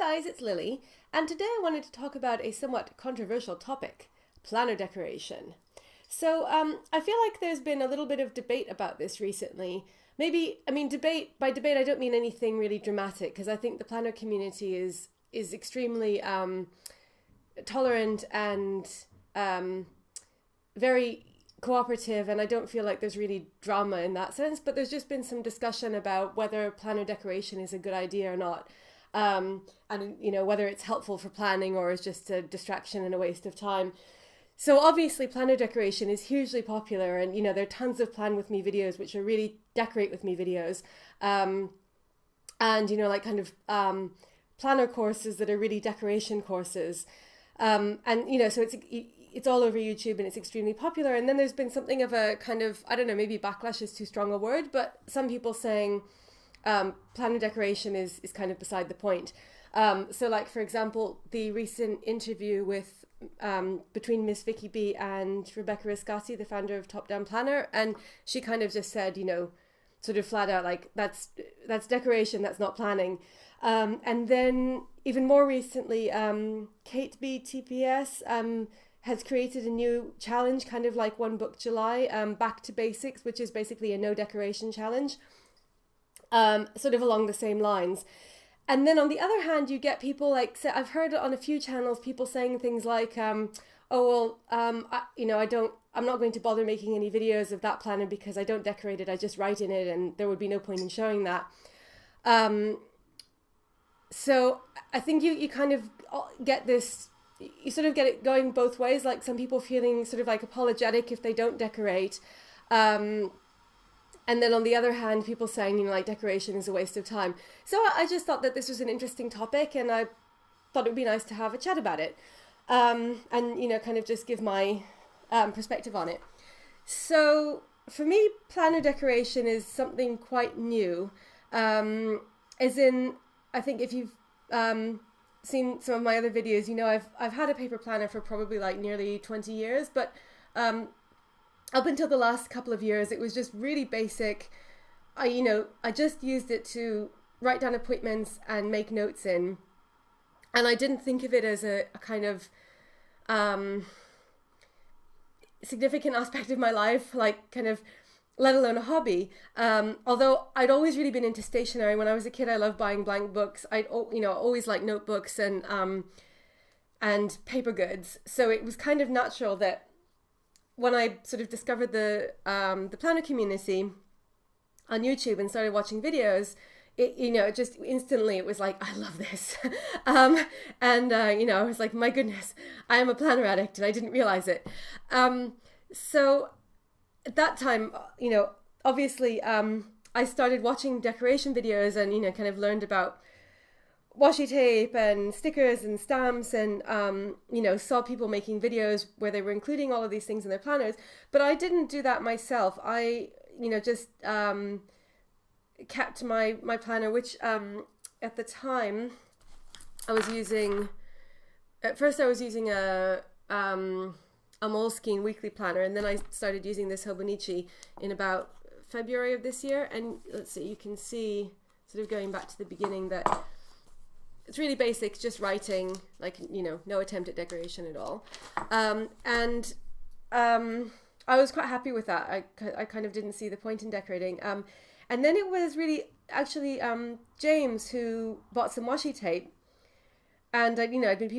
guys, it's Lily, and today I wanted to talk about a somewhat controversial topic, planner decoration. I feel like there's been a little bit of debate about this recently. Debate, by debate I don't mean anything really dramatic, because I think the planner community is extremely tolerant and very cooperative, and I don't feel like there's really drama in that sense, but there's just been some discussion about whether planner decoration is a good idea or not. And whether it's helpful for planning or is just a distraction and a waste of time. So obviously planner decoration is hugely popular, and there are tons of plan with me videos which are really decorate with me videos, and planner courses that are really decoration courses, so it's all over YouTube and it's extremely popular. And then there's been something of a kind of, I don't know, maybe backlash is too strong a word, but some people saying planner decoration is kind of beside the point. For example, the recent interview with between Miss Vicky B and Rebecca Riscati, the founder of Top Down Planner, and she kind of just said, sort of flat out, like, that's decoration, that's not planning. And then even more recently, Kate B TPS has created a new challenge, kind of like One Book July, Back to Basics, which is basically a no decoration challenge, sort of along the same lines. And then on the other hand, you get people I've heard on a few channels, people saying things like, I'm not going to bother making any videos of that planner because I don't decorate it, I just write in it, and there would be no point in showing that. So I think you kind of get this, you sort of get it going both ways, like some people feeling sort of like apologetic if they don't decorate. And then on the other hand, people saying, decoration is a waste of time. So I just thought that this was an interesting topic, and I thought it would be nice to have a chat about it. And kind of just give my perspective on it. So for me, planner decoration is something quite new. As in, I think if you've seen some of my other videos, I've had a paper planner for probably nearly 20 years, but up until the last couple of years, it was just really basic. I just used it to write down appointments and make notes in. And I didn't think of it as a kind of significant aspect of my life, let alone a hobby. Although I'd always really been into stationery. When I was a kid, I loved buying blank books. I always liked notebooks and paper goods. So it was kind of natural that when I sort of discovered the planner community on YouTube and started watching videos, just instantly it was like, I love this. I was like, my goodness, I am a planner addict and I didn't realize it. So at that time, obviously, I started watching decoration videos and, kind of learned about washi tape and stickers and stamps and, saw people making videos where they were including all of these things in their planners. But I didn't do that myself. I, just kept my planner, which at the time I was using, at first I was using a Moleskine weekly planner, and then I started using this Hobonichi in about February of this year. And let's see, you can see sort of going back to the beginning that it's really basic, just writing, no attempt at decoration at all. I was quite happy with that. I kind of didn't see the point in decorating. And then it was really actually James who bought some washi tape, and I'd been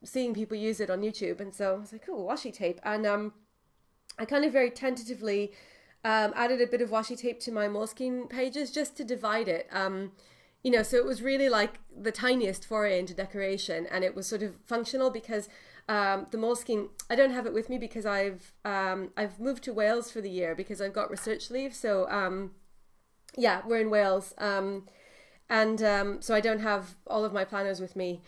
seeing people use it on YouTube, and so I was like, cool, washi tape. And I kind of very tentatively added a bit of washi tape to my Moleskine pages just to divide it. So it was really like the tiniest foray into decoration, and it was sort of functional because the Moleskine, I don't have it with me because I've moved to Wales for the year because I've got research leave. So we're in Wales, so I don't have all of my planners with me,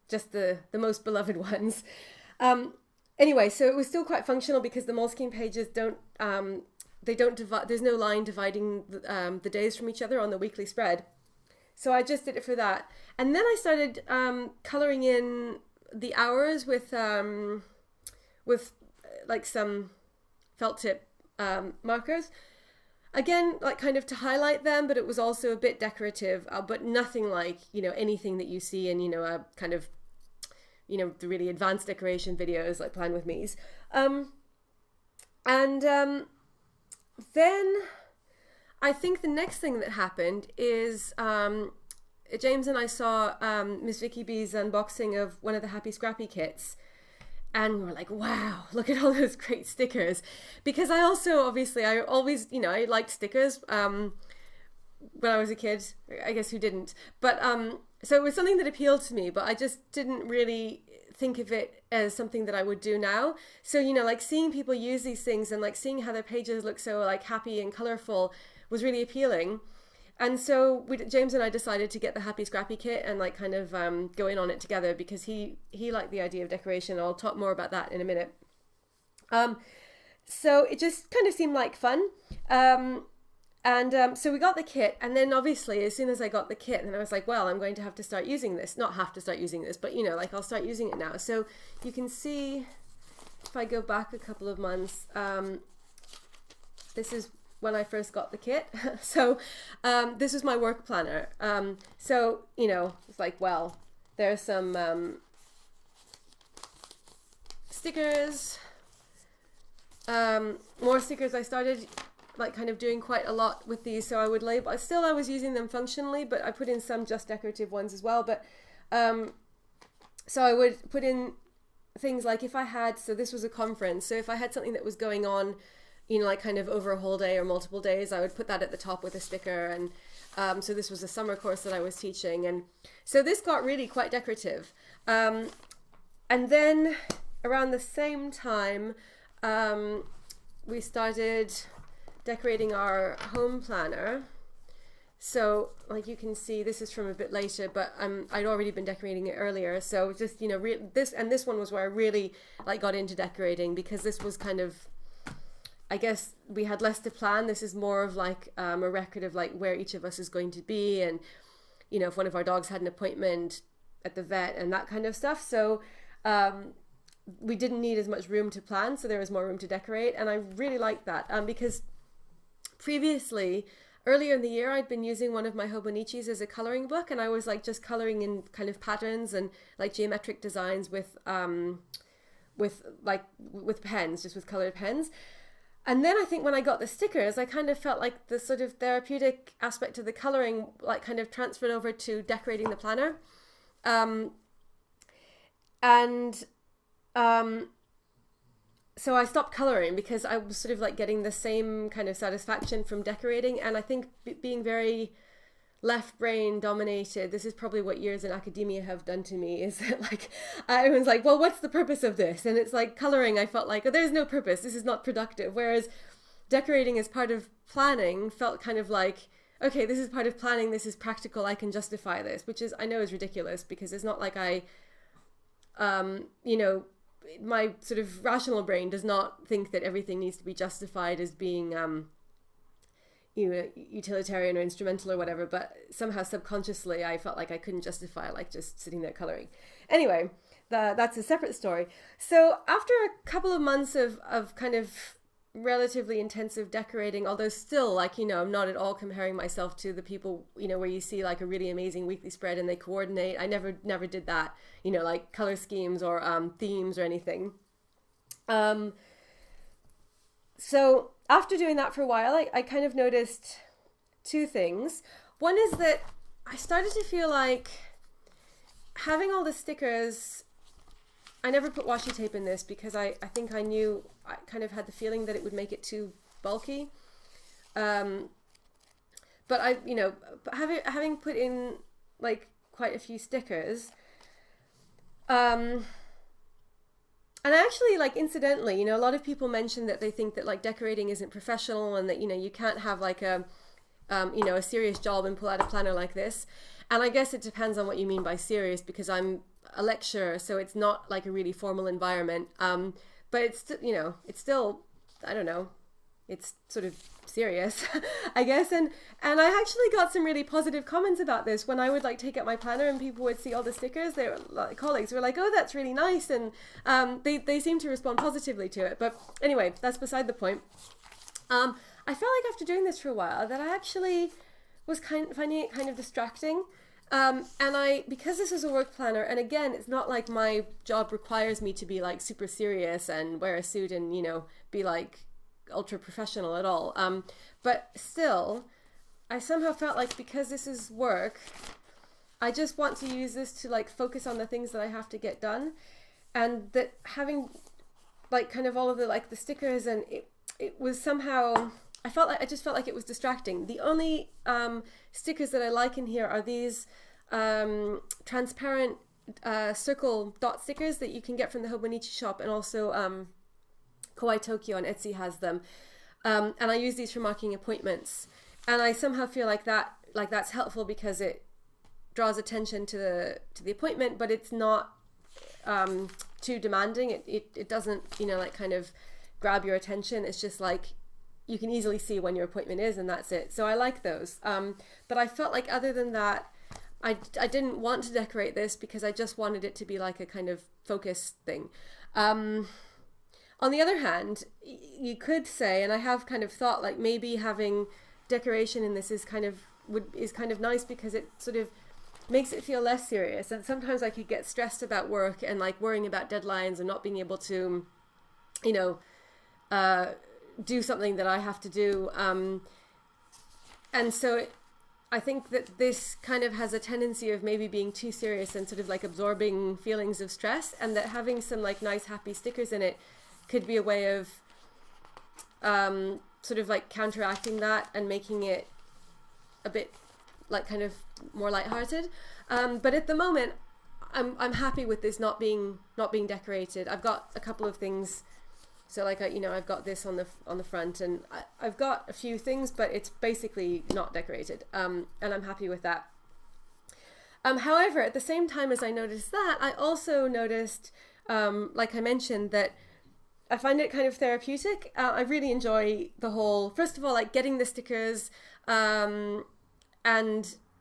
just the most beloved ones. Anyway, so it was still quite functional because the Moleskine pages don't divide. There's no line dividing the days from each other on the weekly spread. So I just did it for that. And then I started coloring in the hours with some felt tip markers. again, like kind of to highlight them, but it was also a bit decorative, but nothing like, you know, anything that you see in, you know, a kind of, you know, the really advanced decoration videos like Plan with Me's. Then I think the next thing that happened is James and I saw Miss Vicky B's unboxing of one of the Happy Scrappy kits. And we were like, wow, look at all those great stickers. Because I also, obviously, I always, you know, I liked stickers when I was a kid. I guess who didn't? But so it was something that appealed to me, but I just didn't really think of it as something that I would do now. So, you know, like seeing people use these things and like seeing how their pages look so like happy and colorful was really appealing. And so James and I decided to get the Happy Scrappy kit and like kind of go in on it together, because he liked the idea of decoration. I'll talk more about that in a minute. So it just kind of seemed like fun. So we got the kit, and then obviously as soon as I got the kit, then I was like, well, I'm going to have to start using this. Not have to start using this, but you know, like I'll start using it now. So you can see, if I go back a couple of months, this is when I first got the kit. So this is my work planner. So, you know, it's like, well, there's some stickers, more stickers. I started like kind of doing quite a lot with these. So I would label, I was using them functionally, but I put in some just decorative ones as well. But so I would put in things like if I had, so this was a conference. So if I had something that was going on, you know, like kind of over a whole day or multiple days, I would put that at the top with a sticker. And so this was a summer course that I was teaching. And so this got really quite decorative. And then around the same time, we started decorating our home planner. So like you can see, this is from a bit later, but I'd already been decorating it earlier. So just, you know, this one was where I really like got into decorating, because this was kind of, I guess we had less to plan. This is more of like a record of like where each of us is going to be, and you know, if one of our dogs had an appointment at the vet and that kind of stuff. So we didn't need as much room to plan, so there was more room to decorate, and I really liked that because previously, earlier in the year, I'd been using one of my Hobonichis as a coloring book, and I was like just coloring in kind of patterns and like geometric designs with pens, just with colored pens. And then I think when I got the stickers, I kind of felt like the sort of therapeutic aspect of the coloring like kind of transferred over to decorating the planner. So I stopped coloring because I was sort of like getting the same kind of satisfaction from decorating. And I think being very left brain dominated, this is probably what years in academia have done to me, is that like I was like, well, what's the purpose of this? And it's like coloring, I felt like, oh, there's no purpose, this is not productive. Whereas decorating as part of planning felt kind of like, okay, this is part of planning, this is practical, I can justify this, which is, I know is ridiculous, because it's not like I you know, my sort of rational brain does not think that everything needs to be justified as being you know, utilitarian or instrumental or whatever, but somehow subconsciously I felt like I couldn't justify like just sitting there coloring. Anyway, that's a separate story. So after a couple of months of kind of relatively intensive decorating, although still, like, you know, I'm not at all comparing myself to the people, you know, where you see like a really amazing weekly spread and they coordinate. I never did that, you know, like color schemes or themes or anything. So after doing that for a while, I kind of noticed two things. One is that I started to feel like having all the stickers, I never put washi tape in this because I think I kind of had the feeling that it would make it too bulky. But I, you know, having put in like quite a few stickers, and actually, like, incidentally, you know, a lot of people mention that they think that like decorating isn't professional and that, you know, you can't have like a, you know, a serious job and pull out a planner like this. And I guess it depends on what you mean by serious, because I'm a lecturer, so it's not like a really formal environment. But it's, you know, it's still, I don't know, it's sort of serious, I guess. And I actually got some really positive comments about this when I would like take out my planner and people would see all the stickers. They were like, colleagues were like, oh, that's really nice. And they seem to respond positively to it. But anyway, that's beside the point. I felt like after doing this for a while that I actually was finding it kind of distracting. And because this is a work planner, and again, it's not like my job requires me to be like super serious and wear a suit and, you know, be like ultra professional at all. But still, I somehow felt like because this is work, I just want to use this to like focus on the things that I have to get done, and that having like kind of all of the like the stickers, and it was somehow, I just felt like it was distracting. The only stickers that I like in here are these transparent circle dot stickers that you can get from the Hobonichi shop, and also Kawaii Tokyo on Etsy has them. And I use these for marking appointments. And I somehow feel like that's helpful because it draws attention to the appointment, but it's not too demanding. It doesn't, you know, like kind of grab your attention. It's just like you can easily see when your appointment is, and that's it. So I like those. But I felt like other than that, I didn't want to decorate this because I just wanted it to be like a kind of focus thing. On the other hand, you could say, and I have kind of thought, like maybe having decoration in this is kind of nice because it sort of makes it feel less serious. And sometimes I could get stressed about work and like worrying about deadlines and not being able to, you know, do something that I have to do. And so I think that this kind of has a tendency of maybe being too serious and sort of like absorbing feelings of stress, and that having some like nice happy stickers in it could be a way of sort of like counteracting that and making it a bit like kind of more lighthearted. But at the moment, I'm happy with this not being decorated. I've got a couple of things. So like, you know, I've got this on the front, and I've got a few things, but it's basically not decorated. And I'm happy with that. However, at the same time as I noticed that, I also noticed, like I mentioned, that I find it kind of therapeutic. I really enjoy the whole, first of all, like getting the stickers, and,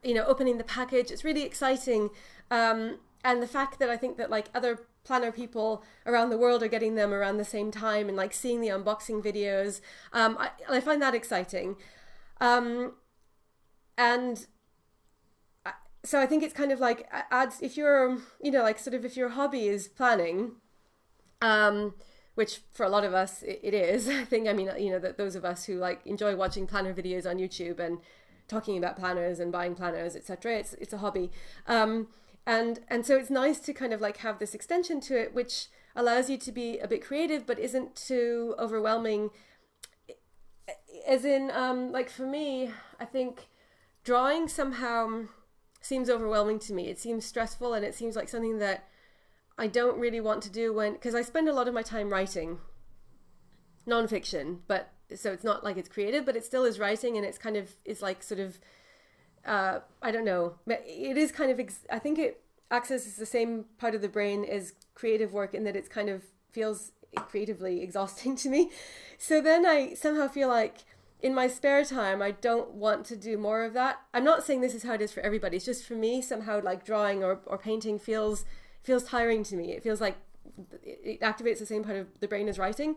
you know, opening the package. It's really exciting. And the fact that I think that like other planner people around the world are getting them around the same time, and like seeing the unboxing videos, I find that exciting. And so I think it's kind of like adds, if you're, you know, like sort of if your hobby is planning, which for a lot of us it is, I think, I mean, you know, that those of us who like enjoy watching planner videos on YouTube and talking about planners and buying planners, etc., it's a hobby. And so it's nice to kind of like have this extension to it, which allows you to be a bit creative, but isn't too overwhelming. As in, like for me, I think drawing somehow seems overwhelming to me. It seems stressful, and it seems like something that I don't really want to do because I spend a lot of my time writing nonfiction, but so it's not like it's creative, but it still is writing, and it's kind of, is like sort of, I don't know, it is kind of, I think it accesses the same part of the brain as creative work in that it's kind of feels creatively exhausting to me. So then I somehow feel like in my spare time, I don't want to do more of that. I'm not saying this is how it is for everybody. It's just for me, somehow like drawing or painting feels tiring to me. It feels like it activates the same part of the brain as writing.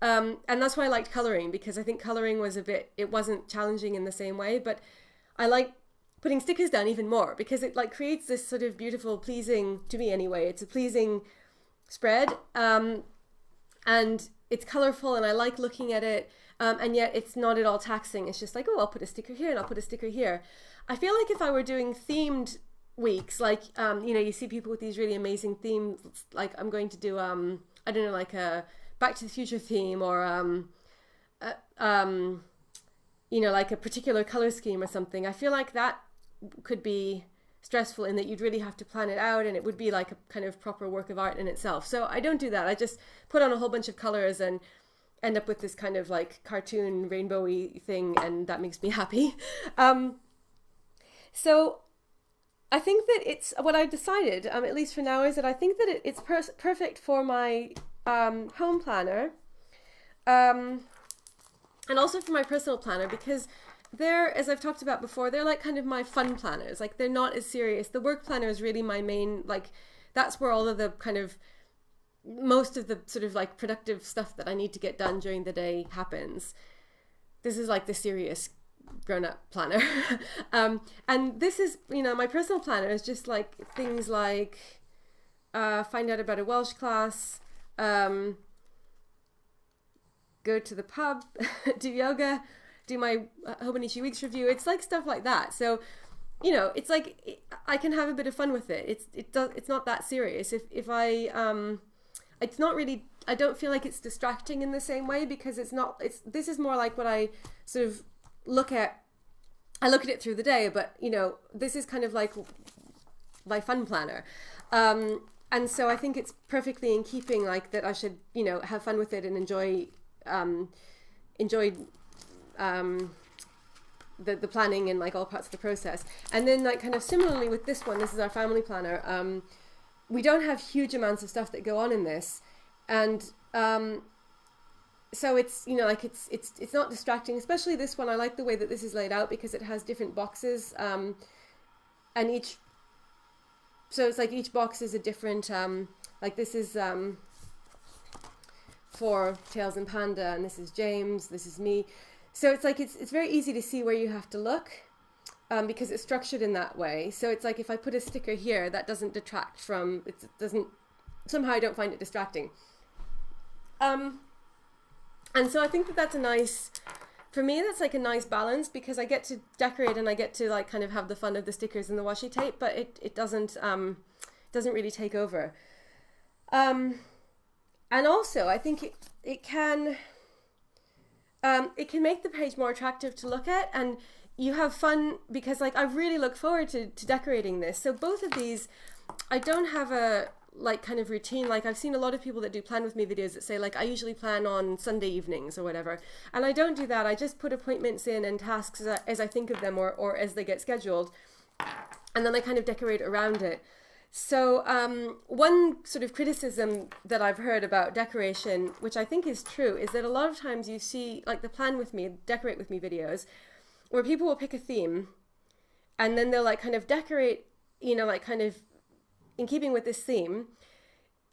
And that's why I liked coloring, because I think coloring was it wasn't challenging in the same way, but I like putting stickers down even more because it like creates this sort of beautiful, pleasing, to me anyway, it's a pleasing spread. And it's colorful, and I like looking at it. And yet it's not at all taxing. It's just like, oh, I'll put a sticker here and I'll put a sticker here. I feel like if I were doing themed weeks, like, you know, you see people with these really amazing themes, like I'm going to do, I don't know, like a Back to the Future theme, or, you know, like a particular color scheme or something. I feel like that could be stressful in that you'd really have to plan it out, and it would be like a kind of proper work of art in itself. So I don't do that. I just put on a whole bunch of colors and end up with this kind of like cartoon rainbowy thing, and that makes me happy. So I think that it's what I've decided, at least for now, is that I think that it's perfect for my home planner, and also for my personal planner, because they're, as I've talked about before, they're like kind of my fun planners. Like they're not as serious. The work planner is really my main, like that's where all of the kind of most of the sort of like productive stuff that I need to get done during the day happens. this is like the serious grown-up planner. And this is, my personal planner is just like things like find out about a Welsh class, go to the pub, do yoga, do my Hobonichi Weeks review. It's like stuff like that. So, it's like I can have a bit of fun with it. It's not that serious. If I it's not really, I don't feel like it's distracting in the same way, because this is more like what I sort of look at. I look at it through the day, but this is kind of like my fun planner. And so I think it's perfectly in keeping, like, that I should, have fun with it and enjoy the planning and like all parts of the process. And then like kind of similarly with this one, this is our family planner. We don't have huge amounts of stuff that go on in this, and so it's it's not distracting. Especially this one, I like the way that this is laid out because it has different boxes, and so it's like each box is a different like this is for Tails and Panda, and this is James, this is me. So it's like it's very easy to see where you have to look, because it's structured in that way. So it's like if I put a sticker here, that doesn't detract from, it doesn't, somehow I don't find it distracting. And so I think that that's a nice, for me, that's like a nice balance, because I get to decorate and I get to like kind of have the fun of the stickers and the washi tape, but it doesn't really take over. And also I think it can make the page more attractive to look at, and you have fun because like I really look forward to decorating this. So both of these, I don't have a like kind of routine. Like I've seen a lot of people that do plan with me videos that say like I usually plan on Sunday evenings or whatever, and I don't do that. I just put appointments in and tasks as I think of them or as they get scheduled, and then I kind of decorate around it. So one sort of criticism that I've heard about decoration, which I think is true, is that a lot of times you see like the plan with me, decorate with me videos, where people will pick a theme and then they'll like kind of decorate, like kind of in keeping with this theme.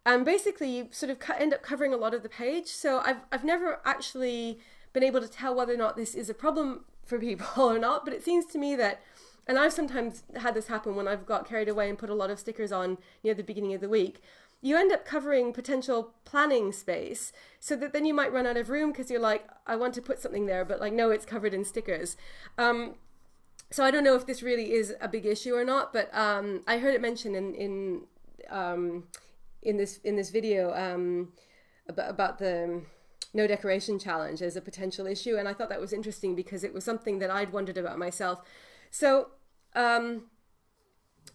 And basically you sort of end up covering a lot of the page. So I've never actually been able to tell whether or not this is a problem for people or not, but it seems to me that, and I've sometimes had this happen when I've got carried away and put a lot of stickers on near the beginning of the week, you end up covering potential planning space, so that then you might run out of room because you're like, I want to put something there, but like, no, it's covered in stickers. So I don't know if this really is a big issue or not, but I heard it mentioned in this video about the no decoration challenge as a potential issue, and I thought that was interesting because it was something that I'd wondered about myself. So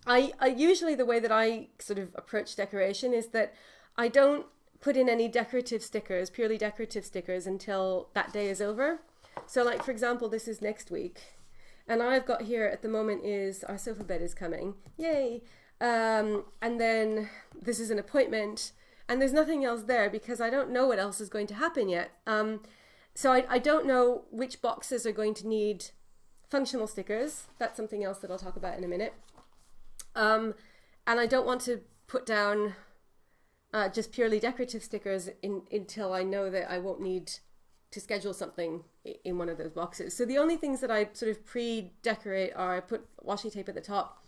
I usually, the way that I sort of approach decoration is that I don't put in any decorative stickers, purely decorative stickers, until that day is over. So like, for example, this is next week, and I've got here at the moment is our sofa bed is coming, yay, and then this is an appointment, and there's nothing else there because I don't know what else is going to happen yet. So I don't know which boxes are going to need functional stickers. That's something else that I'll talk about in a minute. And I don't want to put down just purely decorative stickers until I know that I won't need to schedule something in one of those boxes. So the only things that I sort of pre-decorate are I put washi tape at the top.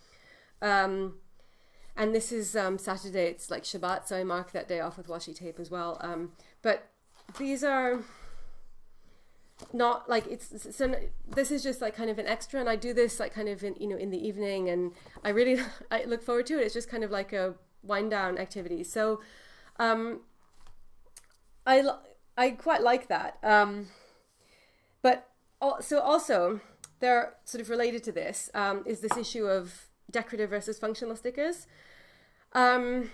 And this is Saturday, it's like Shabbat, so I mark that day off with washi tape as well. But these are not like so this is just like kind of an extra, and I do this like kind of in in the evening, and I look forward to it. It's just kind of like a wind down activity. So I quite like that. But also they're sort of related to this is this issue of decorative versus functional stickers. And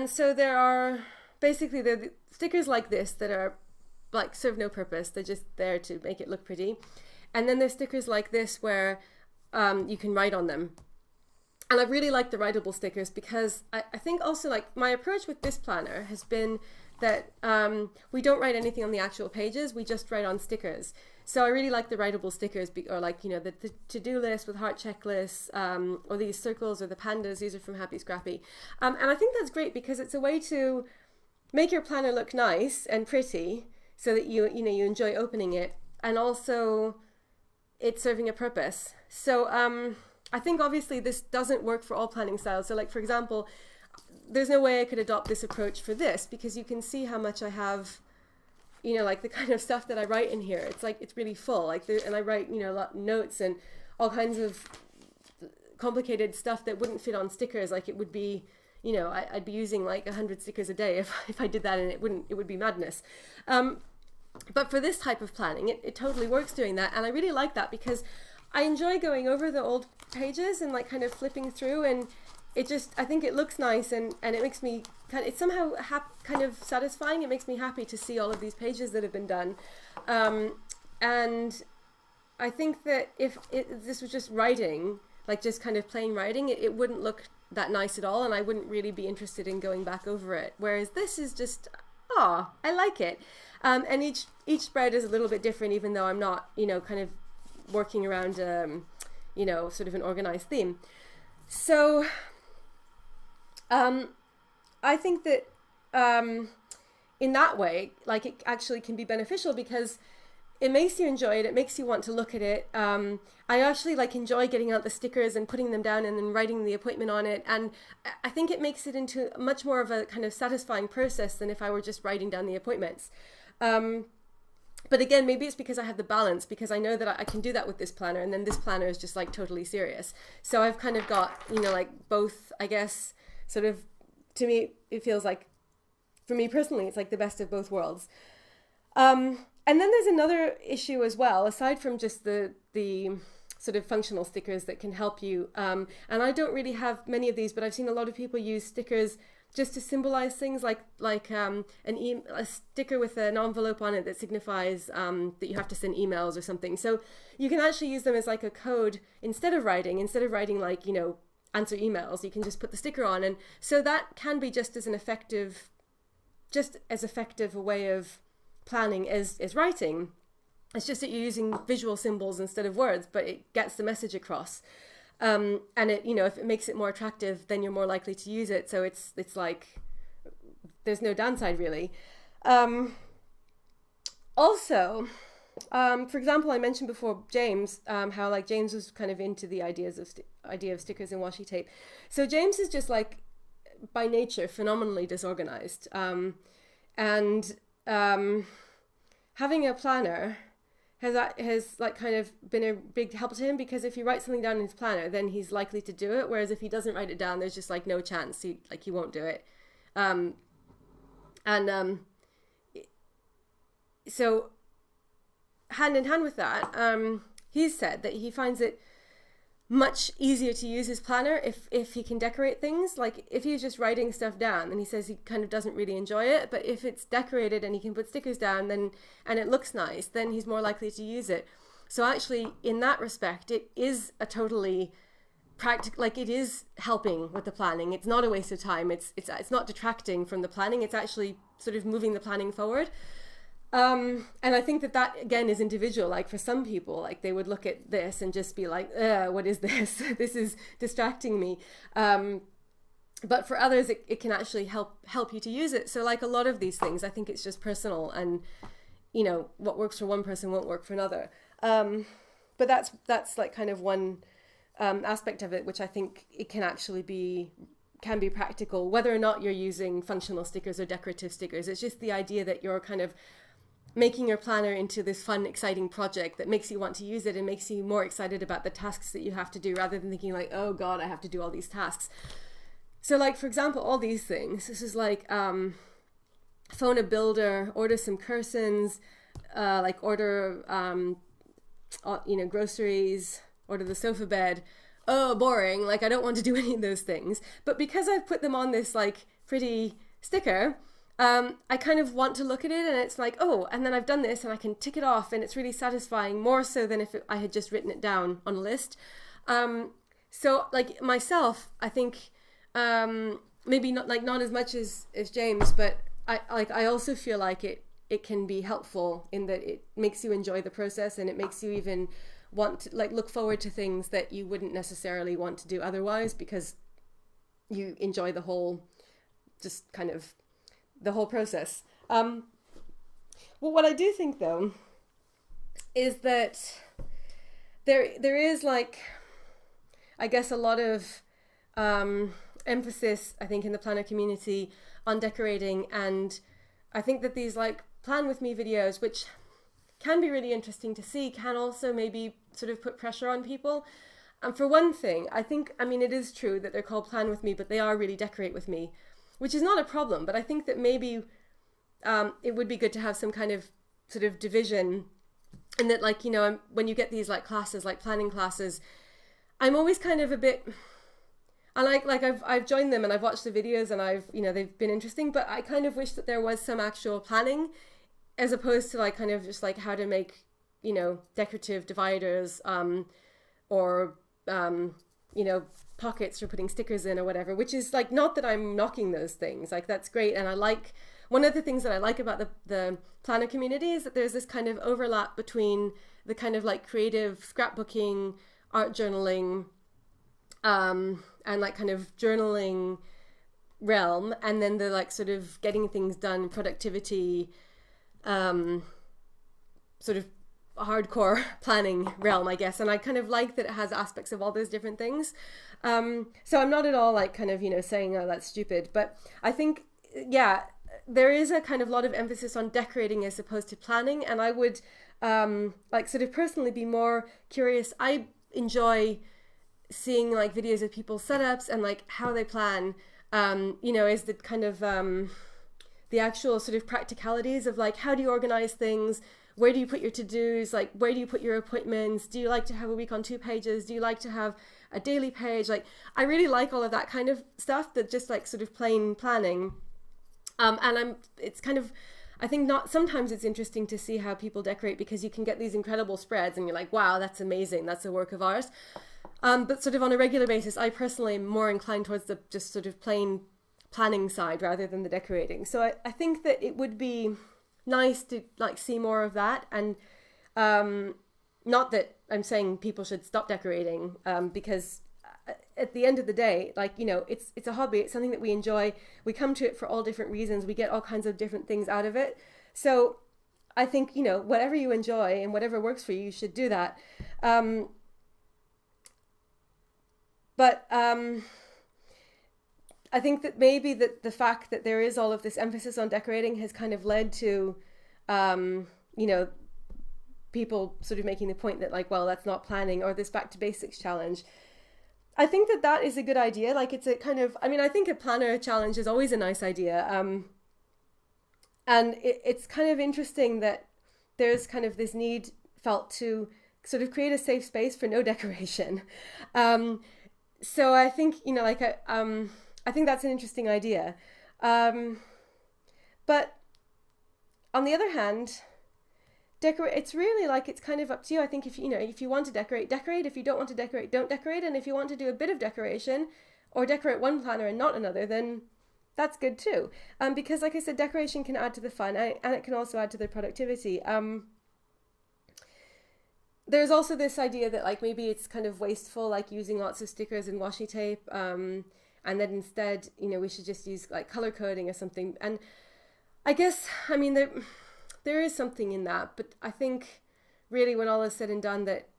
so there are basically the stickers like this that are like serve no purpose. They're just there to make it look pretty. And then there's stickers like this where you can write on them. And I really like the writable stickers because I think also like my approach with this planner has been that we don't write anything on the actual pages, we just write on stickers. So I really like the writable stickers, or like, the to-do list with heart checklists, or these circles, or the pandas. These are from Happy Scrappy. And I think that's great because it's a way to make your planner look nice and pretty, so that you enjoy opening it. and also it's serving a purpose. So I think obviously this doesn't work for all planning styles. So like, for example, there's no way I could adopt this approach for this, because you can see how much I have, you know, like the kind of stuff that I write in here. It's like, it's really full, like, and I write, you know, notes and all kinds of complicated stuff that wouldn't fit on stickers. Like it would be, you know, I'd be using like 100 stickers a day if I did that, and it would be madness. But for this type of planning, it totally works doing that. And I really like that because I enjoy going over the old pages and like kind of flipping through, and it just, I think it looks nice, and it makes me it's somehow kind of satisfying. It makes me happy to see all of these pages that have been done. And I think that if this was just writing, like just kind of plain writing, it wouldn't look that nice at all, and I wouldn't really be interested in going back over it. Whereas this is just, I like it. And each spread is a little bit different, even though I'm not, you know, kind of working around, you know, sort of an organized theme. So I think that in that way, like it actually can be beneficial because it makes you enjoy it. It makes you want to look at it. I actually like enjoy getting out the stickers and putting them down and then writing the appointment on it. And I think it makes it into much more of a kind of satisfying process than if I were just writing down the appointments. But again, maybe it's because I have the balance, because I know that I can do that with this planner, and then this planner is just like totally serious. So I've kind of got, you know, like both, I guess, sort of, to me, it feels like, for me personally, it's like the best of both worlds. And then there's another issue as well, aside from just the sort of functional stickers that can help you. And I don't really have many of these, but I've seen a lot of people use stickers just to symbolize things, like a sticker with an envelope on it that signifies that you have to send emails or something. So you can actually use them as like a code instead of writing like, you know, answer emails. You can just put the sticker on, and so that can be just as effective a way of planning as writing. It's just that you're using visual symbols instead of words, but it gets the message across. And it, you know, if it makes it more attractive, then you're more likely to use it. So it's like, there's no downside really. Also, for example, I mentioned before James, how like James was kind of into the idea of stickers and washi tape. So James is just like by nature phenomenally disorganized. Having a planner has like kind of been a big help to him, because if he writes something down in his planner, then he's likely to do it. Whereas if he doesn't write it down, there's just like no chance he won't do it. So hand in hand with that, he's said that he finds it much easier to use his planner if he can decorate things. Like if he's just writing stuff down, then he says he kind of doesn't really enjoy it. But if it's decorated and he can put stickers down, and it looks nice, then he's more likely to use it. So actually, in that respect, it is a totally practical, like it is helping with the planning. It's not a waste of time. It's not detracting from the planning. It's actually sort of moving the planning forward. And I think that again is individual. Like for some people, like they would look at this and just be like, what is this? This is distracting me. But for others, it can actually help you to use it. So like a lot of these things, I think it's just personal, and you know, what works for one person won't work for another. But that's like kind of one aspect of it, which I think it can be practical, whether or not you're using functional stickers or decorative stickers. It's just the idea that you're kind of making your planner into this fun, exciting project that makes you want to use it and makes you more excited about the tasks that you have to do, rather than thinking like, oh God, I have to do all these tasks. So like, for example, all these things, this is like phone a builder, order some Cursons, like order, you know, groceries, order the sofa bed. Oh, boring. Like I don't want to do any of those things. But because I've put them on this like pretty sticker, I kind of want to look at it, and it's like, oh, and then I've done this and I can tick it off, and it's really satisfying, more so than if I had just written it down on a list. So like myself, I think maybe not as much as James, but I also feel like it can be helpful in that it makes you enjoy the process, and it makes you even want to like look forward to things that you wouldn't necessarily want to do otherwise, because you enjoy the whole, just kind of the whole process. Well, what I do think though is that there is like, I guess, a lot of emphasis, I think, in the planner community on decorating, and I think that these like plan with me videos, which can be really interesting to see, can also maybe sort of put pressure on people. And for one thing, I think, I mean, it is true that they're called plan with me, but they are really decorate with me, which is not a problem. But I think that maybe it would be good to have some kind of sort of division, and that, like, you know, when you get these like classes, like planning classes, I'm always kind of a bit, I like I've joined them and I've watched the videos and I've, you know, they've been interesting, but I kind of wish that there was some actual planning, as opposed to like kind of just like how to make, you know, decorative dividers or you know, pockets for putting stickers in or whatever, which is like, not that I'm knocking those things, like that's great. And I like, one of the things that I like about the planner community is that there's this kind of overlap between the kind of like creative scrapbooking, art journaling, and like kind of journaling realm, and then the like sort of getting things done, productivity, sort of hardcore planning realm, I guess. And I kind of like that it has aspects of all those different things. So I'm not at all like kind of, you know, saying, oh, that's stupid, but I think, yeah, there is a kind of lot of emphasis on decorating as opposed to planning. And I would like sort of personally be more curious. I enjoy seeing like videos of people's setups and like how they plan, you know, is the kind of the actual sort of practicalities of like, how do you organize things? Where do you put your to-dos? Like, where do you put your appointments? Do you like to have a week on 2 pages? Do you like to have a daily page? Like, I really like all of that kind of stuff, that just like sort of plain planning. And it's kind of, I think not, sometimes it's interesting to see how people decorate, because you can get these incredible spreads and you're like, wow, that's amazing. That's a work of art. But sort of on a regular basis, I personally am more inclined towards the just sort of plain planning side rather than the decorating. So I think that it would be nice to like see more of that. And not that I'm saying people should stop decorating, because at the end of the day, like, you know, it's a hobby. It's something that we enjoy. We come to it for all different reasons. We get all kinds of different things out of it. So I think, you know, whatever you enjoy and whatever works for you, you should do that. But I think that maybe that the fact that there is all of this emphasis on decorating has kind of led to, you know, people sort of making the point that like, well, that's not planning, or this back to basics challenge. I think that that is a good idea. Like, it's a kind of, I mean, I think a planner challenge is always a nice idea. And it's kind of interesting that there's kind of this need felt to sort of create a safe space for no decoration. So I think, you know, like, I think that's an interesting idea. But on the other hand, decorate, it's really like, it's kind of up to you. I think if, you know, if you want to decorate, decorate. If you don't want to decorate, don't decorate. And if you want to do a bit of decoration or decorate one planner and not another, then that's good too. Because like I said, decoration can add to the fun, and it can also add to the productivity. There's also this idea that like maybe it's kind of wasteful, like using lots of stickers and washi tape, and then instead, you know, we should just use like color coding or something. And I guess, I mean, there is something in that, but I think really when all is said and done, that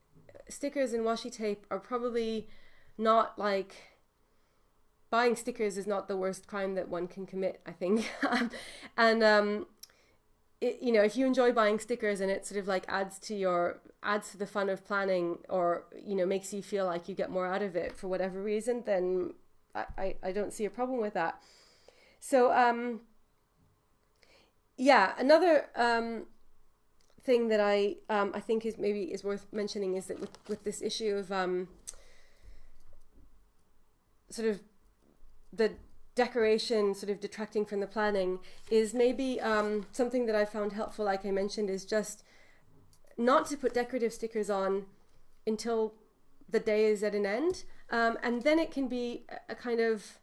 stickers and washi tape are probably not like, buying stickers is not the worst crime that one can commit, I think. And you know, if you enjoy buying stickers and it sort of like adds to the fun of planning, or, you know, makes you feel like you get more out of it for whatever reason, then I don't see a problem with that. So yeah, another thing that I think is worth mentioning is that with this issue of sort of the decoration sort of detracting from the planning, is maybe something that I found helpful, like I mentioned, is just not to put decorative stickers on until the day is at an end, and then it can be a kind of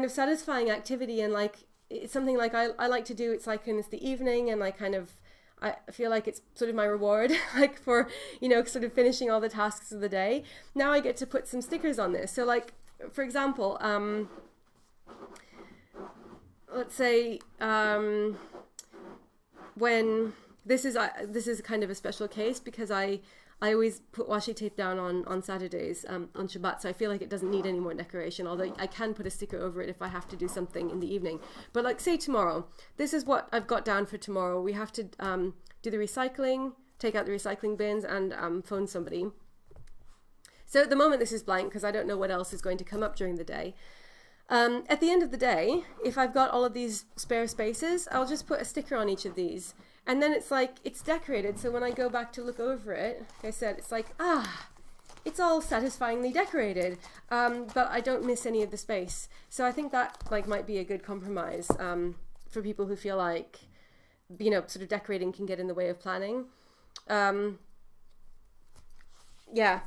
satisfying activity. And like, it's something like I like to do. It's like, and it's the evening, and I feel like it's sort of my reward, like for, you know, sort of finishing all the tasks of the day. Now I get to put some stickers on this. So like, for example, let's say when this is kind of a special case because I always put washi tape down on Saturdays on Shabbat, so I feel like it doesn't need any more decoration, although I can put a sticker over it if I have to do something in the evening. But like say tomorrow, this is what I've got down for tomorrow. We have to do the recycling, take out the recycling bins, and phone somebody. So at the moment this is blank because I don't know what else is going to come up during the day. At the end of the day, if I've got all of these spare spaces, I'll just put a sticker on each of these. And then it's like, it's decorated. So when I go back to look over it, like I said, it's like, it's all satisfyingly decorated. But I don't miss any of the space. So I think that like might be a good compromise for people who feel like, you know, sort of decorating can get in the way of planning. Yeah.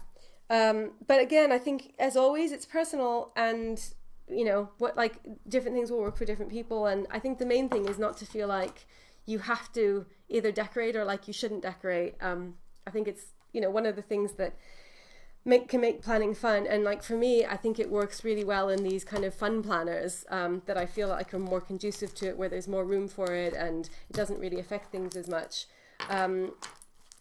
But again, I think as always, it's personal, and you know what, like different things will work for different people. And I think the main thing is not to feel like you have to either decorate or like you shouldn't decorate. I think it's, you know, one of the things that can make planning fun. And like for me, I think it works really well in these kind of fun planners that I feel like are more conducive to it, where there's more room for it and it doesn't really affect things as much.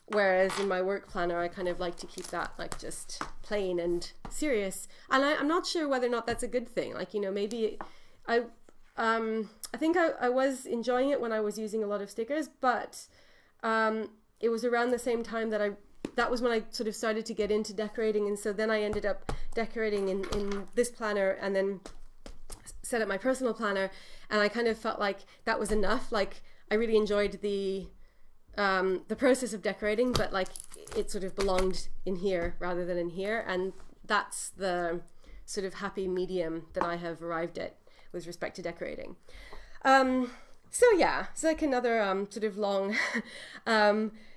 Whereas in my work planner, I kind of like to keep that like just plain and serious. And I'm not sure whether or not that's a good thing. Like, you know, maybe I think I was enjoying it when I was using a lot of stickers, but it was around the same time that was when I sort of started to get into decorating. And so then I ended up decorating in this planner and then set up my personal planner. And I kind of felt like that was enough. Like I really enjoyed the process of decorating, but like it sort of belonged in here rather than in here. And that's the sort of happy medium that I have arrived at with respect to decorating. So yeah, it's like another sort of long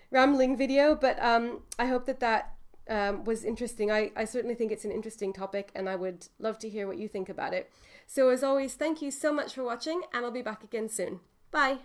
rambling video, but I hope that was interesting. I certainly think it's an interesting topic, and I would love to hear what you think about it. So as always, thank you so much for watching, and I'll be back again soon. Bye.